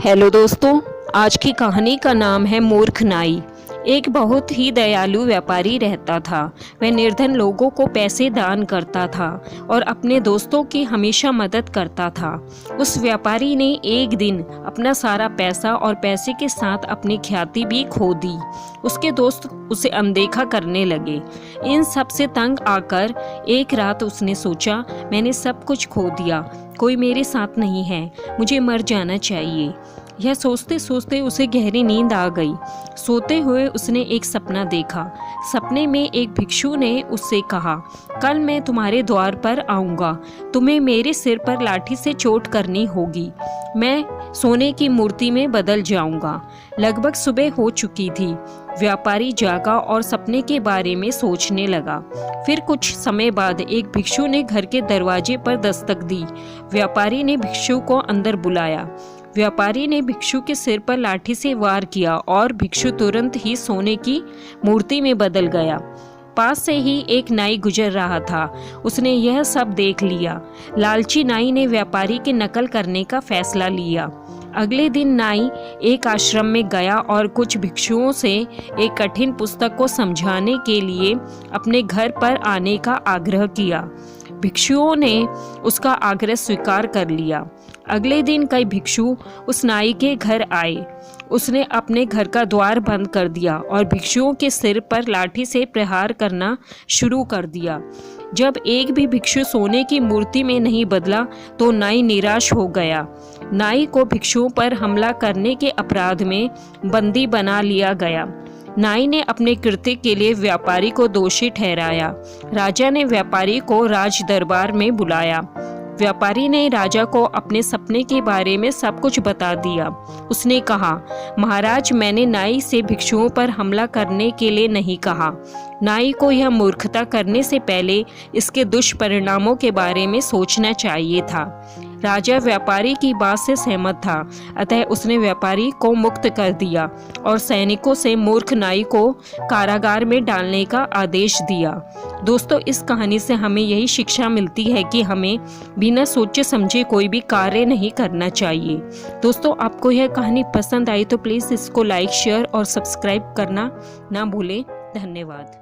Hello दोस्तों, आज की कहानी का नाम है मूर्ख नाई। एक बहुत ही दयालु व्यापारी रहता था। वह निर्धन लोगों को पैसे दान करता था और अपने दोस्तों की हमेशा मदद करता था। उस व्यापारी ने एक दिन अपना सारा पैसा और पैसे के साथ अपनी ख्याति भी खो दी। उसके दोस्त उसे अनदेखा करने लगे। इन सब से तंग आकर एक रात उसने सोचा, मैंने सब कुछ खो दिया, कोई मेरे साथ नहीं है, मुझे मर जाना चाहिए। यह सोचते सोचते उसे गहरी नींद आ गई। सोते हुए उसने एक सपना देखा। सपने में एक भिक्षु ने उससे कहा, कल मैं तुम्हारे द्वार पर आऊँगा, तुम्हें मेरे सिर पर लाठी से चोट करनी होगी, मैं सोने की मूर्ति में बदल जाऊँगा। लगभग सुबह हो चुकी थी। व्यापारी जागा और सपने के बारे में सोचने लगा। फिर कुछ समय बाद एक भिक्षु ने घर के दरवाजे पर दस्तक दी। व्यापारी ने भिक्षु को अंदर बुलाया। व्यापारी ने भिक्षु के सिर पर लाठी से वार किया और भिक्षु तुरंत ही सोने की मूर्ति में बदल गया। पास से ही एक नाई गुजर रहा था। उसने यह सब देख लिया। लालची नाई ने व्यापारी की नकल करने का फैसला लिया। अगले दिन नाई एक आश्रम में गया और कुछ भिक्षुओं से एक कठिन पुस्तक को समझाने के लिए अपने घर पर आने का आग्रह किया। भिक्षुओं ने उसका आग्रह स्वीकार कर लिया। अगले दिन कई भिक्षु उस नाई के घर आए। उसने अपने घर का द्वार बंद कर दिया और भिक्षुओं के सिर पर लाठी से प्रहार करना शुरू कर दिया। जब एक भी भिक्षु सोने की मूर्ति में नहीं बदला तो नाई निराश हो गया। नाई को भिक्षुओं पर हमला करने के अपराध में बंदी बना लिया गया। नाई ने अपने कृत्य के लिए व्यापारी को दोषी ठहराया। राजा ने व्यापारी को राज दरबार में बुलाया। व्यापारी ने राजा को अपने सपने के बारे में सब कुछ बता दिया। उसने कहा, महाराज, मैंने नाई से भिक्षुओं पर हमला करने के लिए नहीं कहा। नाई को यह मूर्खता करने से पहले इसके दुष्परिणामों के बारे में सोचना चाहिए था। राजा व्यापारी की बात से सहमत था, अतः उसने व्यापारी को मुक्त कर दिया और सैनिकों से मूर्ख नाई को कारागार में डालने का आदेश दिया। दोस्तों, इस कहानी से हमें यही शिक्षा मिलती है कि हमें बिना सोचे समझे कोई भी कार्य नहीं करना चाहिए। दोस्तों, आपको यह कहानी पसंद आई तो प्लीज़ इसको लाइक, शेयर और सब्सक्राइब करना ना भूलें। धन्यवाद।